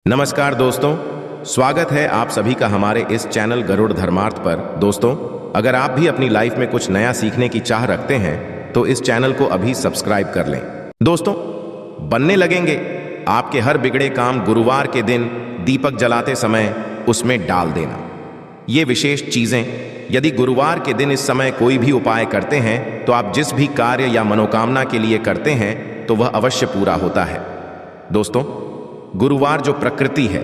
नमस्कार दोस्तों, स्वागत है आप सभी का हमारे इस चैनल गरुड़ धर्मार्थ पर। दोस्तों, अगर आप भी अपनी लाइफ में कुछ नया सीखने की चाह रखते हैं तो इस चैनल को अभी सब्सक्राइब कर लें। दोस्तों, बनने लगेंगे आपके हर बिगड़े काम गुरुवार के दिन दीपक जलाते समय उसमें डाल देना। ये विशेष चीजें यदि गुरुवार के दिन इस समय कोई भी उपाय करते हैं तो आप जिस भी कार्य या मनोकामना के लिए करते हैं तो वह अवश्य पूरा होता है। दोस्तों, गुरुवार जो प्रकृति है,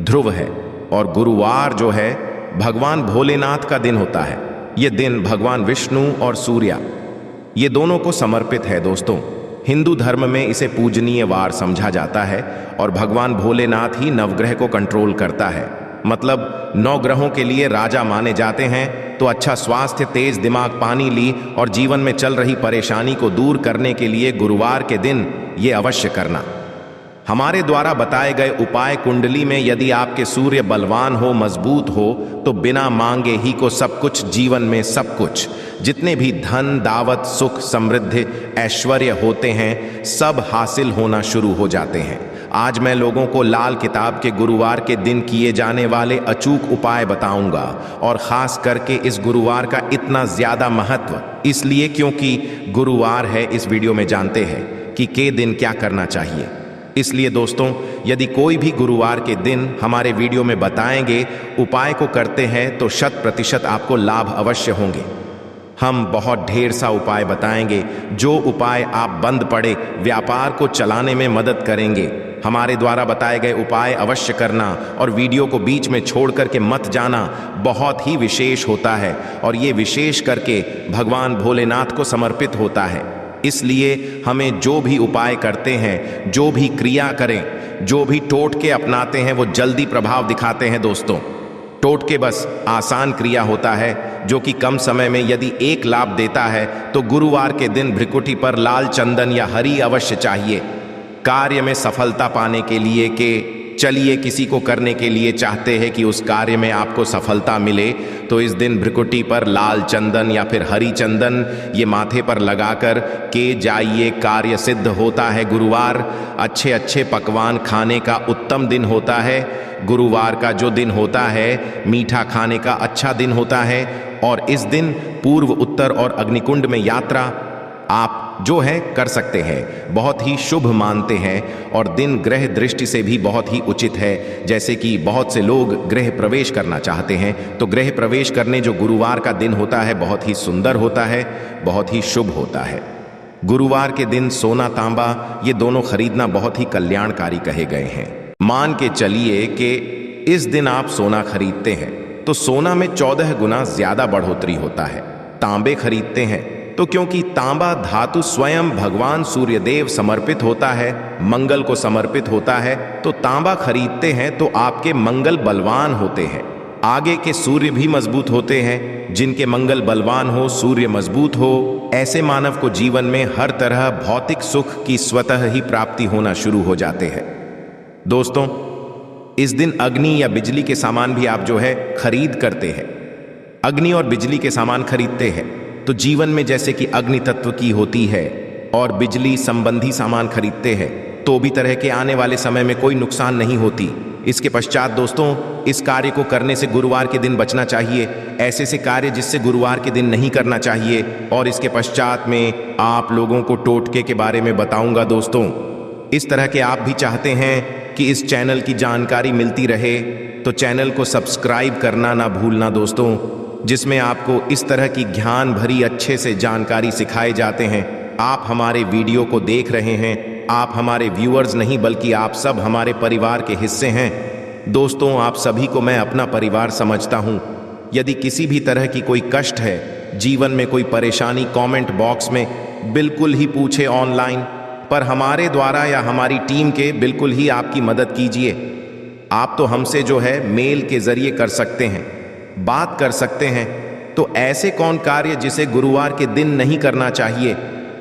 ध्रुव है, और गुरुवार जो है भगवान भोलेनाथ का दिन होता है। ये दिन भगवान विष्णु और सूर्य ये दोनों को समर्पित है। दोस्तों, हिंदू धर्म में इसे पूजनीय वार समझा जाता है और भगवान भोलेनाथ ही नवग्रह को कंट्रोल करता है। मतलब 9 ग्रहों के लिए राजा माने जाते हैं। तो अच्छा स्वास्थ्य, तेज दिमाग, पानी ली और जीवन में चल रही परेशानी को दूर करने के लिए गुरुवार के दिन ये अवश्य करना। हमारे द्वारा बताए गए उपाय कुंडली में यदि आपके सूर्य बलवान हो, मजबूत हो, तो बिना मांगे ही को सब कुछ, जीवन में सब कुछ, जितने भी धन, दावत, सुख, समृद्धि, ऐश्वर्य होते हैं, सब हासिल होना शुरू हो जाते हैं। आज मैं लोगों को लाल किताब के गुरुवार के दिन किए जाने वाले अचूक उपाय बताऊंगा। और खास करके इस गुरुवार का इतना ज्यादा महत्व इसलिए क्योंकि गुरुवार है। इस वीडियो में जानते हैं कि के दिन क्या करना चाहिए। इसलिए दोस्तों, यदि कोई भी गुरुवार के दिन हमारे वीडियो में बताएंगे उपाय को करते हैं तो 100% आपको लाभ अवश्य होंगे। हम बहुत ढेर सा उपाय बताएंगे जो उपाय आप बंद पड़े व्यापार को चलाने में मदद करेंगे। हमारे द्वारा बताए गए उपाय अवश्य करना और वीडियो को बीच में छोड़ करके मत जाना बहुत ही विशेष होता है और ये विशेष करके भगवान भोलेनाथ को समर्पित होता है। इसलिए हमें जो भी उपाय करते हैं, जो भी क्रिया करें, जो भी टोटके अपनाते हैं वो जल्दी प्रभाव दिखाते हैं। दोस्तों, टोटके बस आसान क्रिया होता है जो कि कम समय में यदि एक लाभ देता है तो गुरुवार के दिन भ्रिकुटी पर लाल चंदन या हरी अवश्य चाहिए। कार्य में सफलता पाने के लिए के चलिए किसी को करने के लिए चाहते हैं कि उस कार्य में आपको सफलता मिले तो इस दिन भ्रिकुटी पर लाल चंदन या फिर हरी चंदन ये माथे पर लगाकर के जाइए, कार्य सिद्ध होता है। गुरुवार अच्छे अच्छे पकवान खाने का उत्तम दिन होता है। गुरुवार का जो दिन होता है मीठा खाने का अच्छा दिन होता है और इस दिन पूर्व, उत्तर और अग्निकुंड में यात्रा आप जो है कर सकते हैं। बहुत ही शुभ मानते हैं और दिन ग्रह दृष्टि से भी बहुत ही उचित है। जैसे कि बहुत से लोग गृह प्रवेश करना चाहते हैं तो गृह प्रवेश करने जो गुरुवार का दिन होता है बहुत ही सुंदर होता है, बहुत ही शुभ होता है। गुरुवार के दिन सोना, तांबा ये दोनों खरीदना बहुत ही कल्याणकारी कहे गए हैं। मान के चलिए कि इस दिन आप सोना खरीदते हैं तो सोना में 14 गुना ज्यादा बढ़ोतरी होता है। तांबे खरीदते हैं तो क्योंकि तांबा धातु स्वयं भगवान सूर्यदेव समर्पित होता है, मंगल को समर्पित होता है, तो तांबा खरीदते हैं तो आपके मंगल बलवान होते हैं। आगे के सूर्य भी मजबूत होते हैं। जिनके मंगल बलवान हो, सूर्य मजबूत हो, ऐसे मानव को जीवन में हर तरह भौतिक सुख की स्वतः ही प्राप्ति होना शुरू हो जाते हैं। दोस्तों, इस दिन अग्नि या बिजली के सामान भी आप जो है खरीद करते हैं। अग्नि और बिजली के सामान खरीदते हैं तो जीवन में जैसे कि अग्नि तत्व की होती है और बिजली संबंधी सामान खरीदते हैं तो भी तरह के आने वाले समय में कोई नुकसान नहीं होती। इसके पश्चात दोस्तों, इस कार्य को करने से गुरुवार के दिन बचना चाहिए। ऐसे से कार्य जिससे गुरुवार के दिन नहीं करना चाहिए। और इसके पश्चात में आप लोगों को टोटके के बारे में बताऊंगा। दोस्तों, इस तरह के आप भी चाहते हैं कि इस चैनल की जानकारी मिलती रहे तो चैनल को सब्सक्राइब करना ना भूलना दोस्तों, जिसमें आपको इस तरह की ज्ञान भरी अच्छे से जानकारी सिखाए जाते हैं। आप हमारे वीडियो को देख रहे हैं, आप हमारे व्यूअर्स नहीं बल्कि आप सब हमारे परिवार के हिस्से हैं। दोस्तों, आप सभी को मैं अपना परिवार समझता हूं। यदि किसी भी तरह की कोई कष्ट है, जीवन में कोई परेशानी, कमेंट बॉक्स में बिल्कुल ही पूछे ऑनलाइन, पर हमारे द्वारा या हमारी टीम के बिल्कुल ही आपकी मदद कीजिए। आप तो हमसे जो है मेल के जरिए कर सकते हैं, बात कर सकते हैं। तो ऐसे कौन कार्य जिसे गुरुवार के दिन नहीं करना चाहिए?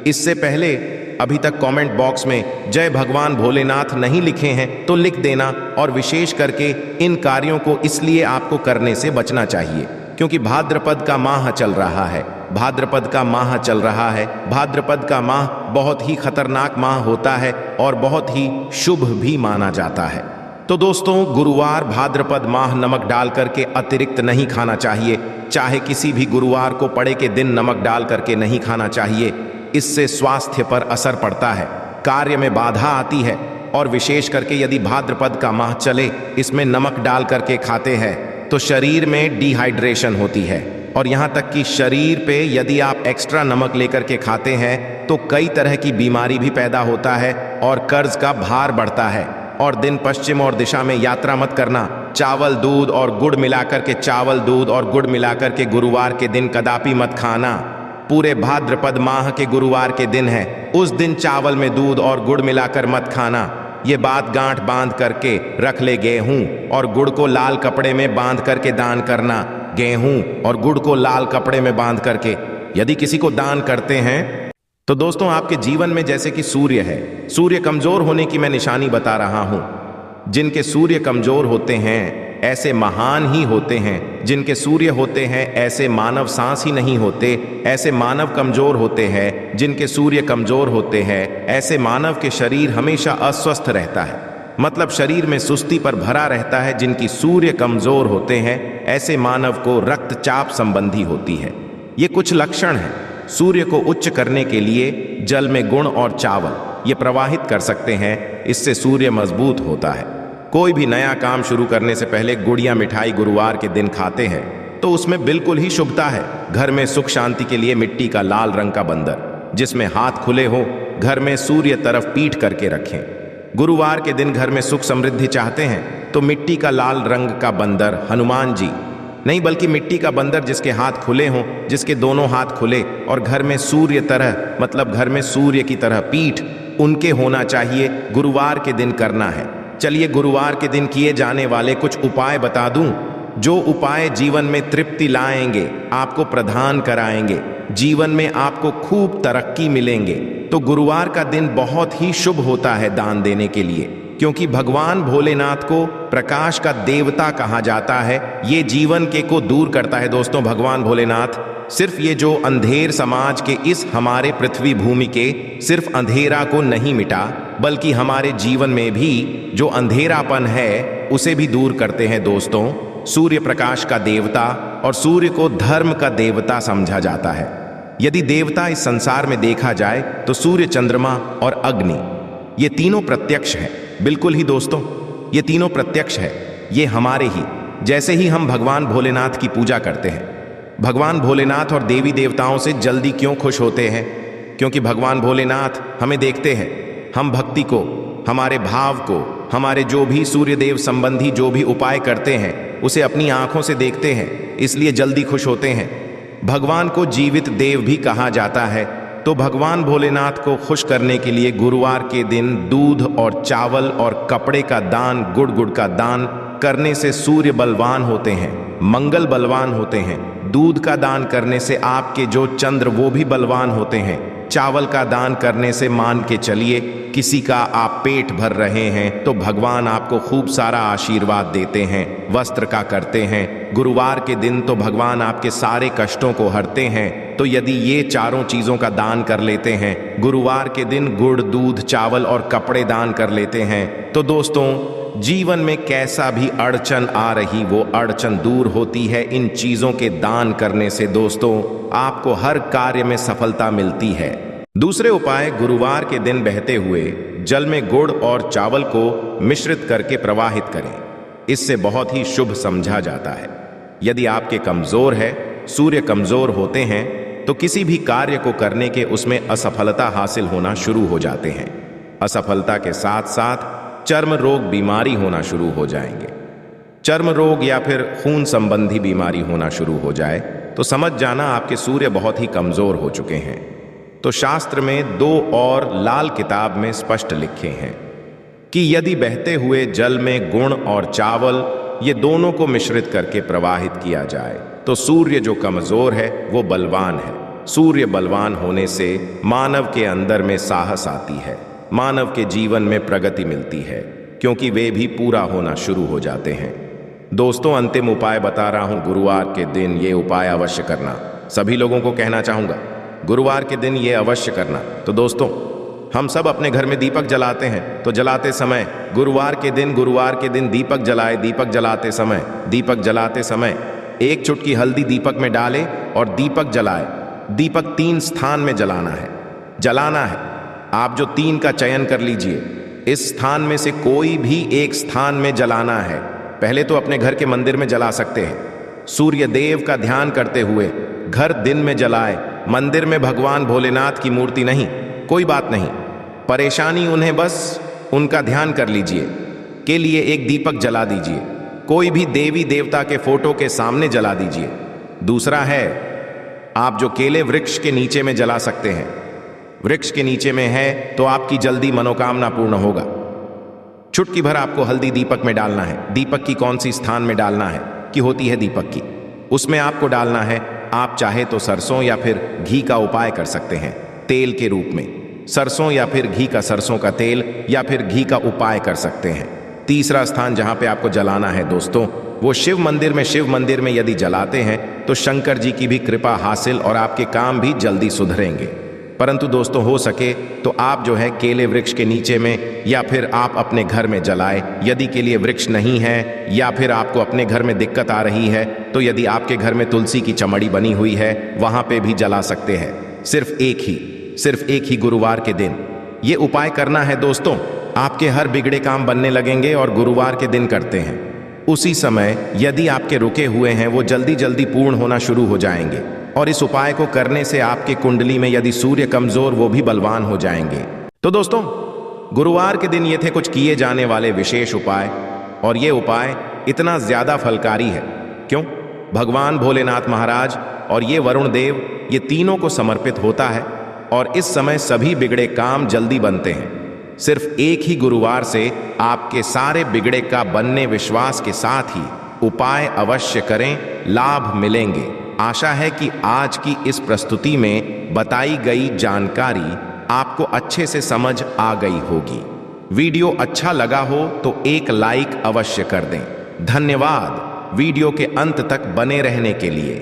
इससे पहले अभी तक कमेंट बॉक्स में जय भगवान भोलेनाथ नहीं लिखे हैं तो लिख देना। और विशेष करके इन कार्यों को इसलिए आपको करने से बचना चाहिए क्योंकि भाद्रपद का माह चल रहा है। भाद्रपद का माह चल रहा है। भाद्रपद का माह बहुत ही खतरनाक माह होता है और बहुत ही शुभ भी माना जाता है। तो दोस्तों, गुरुवार भाद्रपद माह नमक डाल करके अतिरिक्त नहीं खाना चाहिए। चाहे किसी भी गुरुवार को पड़े के दिन नमक डाल करके नहीं खाना चाहिए। इससे स्वास्थ्य पर असर पड़ता है, कार्य में बाधा आती है, और विशेष करके यदि भाद्रपद का माह चले इसमें नमक डाल करके खाते हैं तो शरीर में डिहाइड्रेशन होती है, और यहाँ तक कि शरीर पे यदि आप एक्स्ट्रा नमक लेकर के खाते हैं तो कई तरह की बीमारी भी पैदा होता है और कर्ज का भार बढ़ता है। और दिन पश्चिम और दिशा में यात्रा मत करना। चावल दूध और गुड़ मिलाकर के चावल दूध और गुड़ मिलाकर के गुरुवार के दिन कदापि मत खाना। पूरे भाद्रपद माह के गुरुवार के दिन है, उस दिन चावल में दूध और गुड़ मिलाकर मत खाना। ये बात गांठ बांध करके रख ले। गेहूं और गुड़ को लाल कपड़े में बांध करके दान करना। गेहूं और गुड़ को लाल कपड़े में बांध करके यदि किसी को दान करते हैं तो दोस्तों, आपके जीवन में जैसे कि सूर्य है, सूर्य कमजोर होने की मैं निशानी बता रहा हूं। जिनके सूर्य कमजोर होते हैं ऐसे महान ही होते हैं। जिनके सूर्य होते हैं ऐसे मानव सांस ही नहीं होते। ऐसे मानव कमजोर होते हैं। जिनके सूर्य कमजोर होते हैं ऐसे मानव के शरीर हमेशा अस्वस्थ रहता है, मतलब शरीर में सुस्ती पर भरा रहता है। जिनकी सूर्य कमजोर होते हैं ऐसे मानव को रक्तचाप संबंधी होती है। ये कुछ लक्षण हैं। सूर्य को उच्च करने के लिए जल में गुड़ और चावल ये प्रवाहित कर सकते हैं, इससे सूर्य मजबूत होता है। कोई भी नया काम शुरू करने से पहले गुड़ या मिठाई गुरुवार के दिन खाते हैं तो उसमें बिल्कुल ही शुभता है। घर में सुख शांति के लिए मिट्टी का लाल रंग का बंदर जिसमें हाथ खुले हो, घर में सूर्य तरफ पीठ करके रखें। गुरुवार के दिन घर में सुख समृद्धि चाहते हैं तो मिट्टी का लाल रंग का बंदर हनुमान जी नहीं बल्कि मिट्टी का बंदर जिसके हाथ खुले हों, जिसके दोनों हाथ खुले और घर में सूर्य तरह मतलब घर में सूर्य की तरह पीठ उनके होना चाहिए, गुरुवार के दिन करना है। चलिए गुरुवार के दिन किए जाने वाले कुछ उपाय बता दूं, जो उपाय जीवन में तृप्ति लाएंगे, आपको प्रदान कराएंगे, जीवन में आपको खूब तरक्की मिलेंगे। तो गुरुवार का दिन बहुत ही शुभ होता है दान देने के लिए, क्योंकि भगवान भोलेनाथ को प्रकाश का देवता कहा जाता है। ये जीवन के को दूर करता है। दोस्तों, भगवान भोलेनाथ सिर्फ ये जो अंधेर समाज के इस हमारे पृथ्वी भूमि के सिर्फ अंधेरा को नहीं मिटा, बल्कि हमारे जीवन में भी जो अंधेरापन है उसे भी दूर करते हैं। दोस्तों, सूर्य प्रकाश का देवता और सूर्य को धर्म का देवता समझा जाता है। यदि देवता इस संसार में देखा जाए तो सूर्य, चंद्रमा और अग्नि ये तीनों प्रत्यक्ष हैं। बिल्कुल ही दोस्तों, ये तीनों प्रत्यक्ष है। ये हमारे ही जैसे ही हम भगवान भोलेनाथ की पूजा करते हैं, भगवान भोलेनाथ और देवी देवताओं से जल्दी क्यों खुश होते हैं? क्योंकि भगवान भोलेनाथ हमें देखते हैं, हम भक्ति को, हमारे भाव को, हमारे जो भी सूर्यदेव संबंधी जो भी उपाय करते हैं उसे अपनी आंखों से देखते हैं, इसलिए जल्दी खुश होते हैं। भगवान को जीवित देव भी कहा जाता है। तो भगवान भोलेनाथ को खुश करने के लिए गुरुवार के दिन दूध और चावल और कपड़े का दान, गुड़ का दान करने से सूर्य बलवान होते हैं, मंगल बलवान होते हैं। दूध का दान करने से आपके जो चंद्र वो भी बलवान होते हैं। चावल का दान करने से मान के चलिए किसी का आप पेट भर रहे हैं तो भगवान आपको खूब सारा आशीर्वाद देते हैं। वस्त्र का करते हैं गुरुवार के दिन तो भगवान आपके सारे कष्टों को हरते हैं। तो यदि ये चारों चीज़ों का दान कर लेते हैं, गुरुवार के दिन गुड़, दूध, चावल और कपड़े दान कर लेते हैं, तो दोस्तों जीवन में कैसा भी अड़चन आ रही वो अड़चन दूर होती है। इन चीज़ों के दान करने से दोस्तों आपको हर कार्य में सफलता मिलती है। दूसरे उपाय, गुरुवार के दिन बहते हुए जल में गुड़ और चावल को मिश्रित करके प्रवाहित करें। इससे बहुत ही शुभ समझा जाता है। यदि आपके कमजोर है, सूर्य कमजोर होते हैं तो किसी भी कार्य को करने के उसमें असफलता हासिल होना शुरू हो जाते हैं। असफलता के साथ साथ चर्म रोग बीमारी होना शुरू हो जाएंगे। चर्म रोग या फिर खून संबंधी बीमारी होना शुरू हो जाए तो समझ जाना आपके सूर्य बहुत ही कमजोर हो चुके हैं। तो शास्त्र में 2 और लाल किताब में स्पष्ट लिखे हैं कि यदि बहते हुए जल में गुड़ और चावल ये दोनों को मिश्रित करके प्रवाहित किया जाए तो सूर्य जो कमजोर है वो बलवान है। सूर्य बलवान होने से मानव के अंदर में साहस आती है, मानव के जीवन में प्रगति मिलती है, क्योंकि वे भी पूरा होना शुरू हो जाते हैं। दोस्तों, अंतिम उपाय बता रहा हूं, गुरुवार के दिन ये उपाय अवश्य करना। सभी लोगों को कहना चाहूंगा गुरुवार के दिन ये अवश्य करना। तो दोस्तों, हम सब अपने घर में दीपक जलाते हैं, तो जलाते समय गुरुवार के दिन दीपक जलाते समय एक चुटकी हल्दी दीपक में डाले और दीपक जलाए। दीपक 3 स्थान में जलाना है। आप जो 3 का चयन कर लीजिए, इस स्थान में से कोई भी एक स्थान में जलाना है। पहले तो अपने घर के मंदिर में जला सकते हैं। सूर्य देव का ध्यान करते हुए घर दिन में जलाए। मंदिर में भगवान भोलेनाथ की मूर्ति नहीं, कोई बात नहीं, परेशानी उन्हें बस उनका ध्यान कर लीजिए के लिए एक दीपक जला दीजिए। कोई भी देवी देवता के फोटो के सामने जला दीजिए। दूसरा है, आप जो केले वृक्ष के नीचे में जला सकते हैं। वृक्ष के नीचे में है तो आपकी जल्दी मनोकामना पूर्ण होगा। चुटकी भर आपको हल्दी दीपक में डालना है। दीपक की कौन सी स्थान में डालना है कि होती है दीपक की, उसमें आपको डालना है। आप चाहे तो सरसों या फिर घी का उपाय कर सकते हैं तेल के रूप में। सरसों या फिर घी का, सरसों का तेल या फिर घी का उपाय कर सकते हैं। तीसरा स्थान जहां पे आपको जलाना है दोस्तों, वो शिव मंदिर में यदि जलाते हैं तो शंकर जी की भी कृपा हासिल और आपके काम भी जल्दी सुधरेंगे। परंतु दोस्तों, हो सके तो आप जो है केले वृक्ष के नीचे में या फिर आप अपने घर में जलाए। यदि केले वृक्ष नहीं है या फिर आपको अपने घर में दिक्कत आ रही है, तो यदि आपके घर में तुलसी की चमड़ी बनी हुई है, वहां पे भी जला सकते हैं। सिर्फ एक ही गुरुवार के दिन ये उपाय करना है दोस्तों। आपके हर बिगड़े काम बनने लगेंगे और गुरुवार के दिन करते हैं। उसी समय यदि आपके रुके हुए हैं वो जल्दी पूर्ण होना शुरू हो जाएंगे। और इस उपाय को करने से आपके कुंडली में यदि सूर्य कमजोर, वो भी बलवान हो जाएंगे। तो दोस्तों, गुरुवार के दिन ये थे कुछ किए जाने वाले विशेष उपाय, और ये उपाय इतना ज्यादा फलकारी है क्यों? भगवान भोलेनाथ महाराज और ये वरुण देव, ये तीनों को समर्पित होता है और इस समय सभी बिगड़े काम जल्दी बनते हैं। सिर्फ एक ही गुरुवार से आपके सारे बिगड़े का बनने विश्वास के साथ ही उपाय अवश्य करें, लाभ मिलेंगे। आशा है कि आज की इस प्रस्तुति में बताई गई जानकारी आपको अच्छे से समझ आ गई होगी। वीडियो अच्छा लगा हो तो एक लाइक अवश्य कर दें। धन्यवाद वीडियो के अंत तक बने रहने के लिए।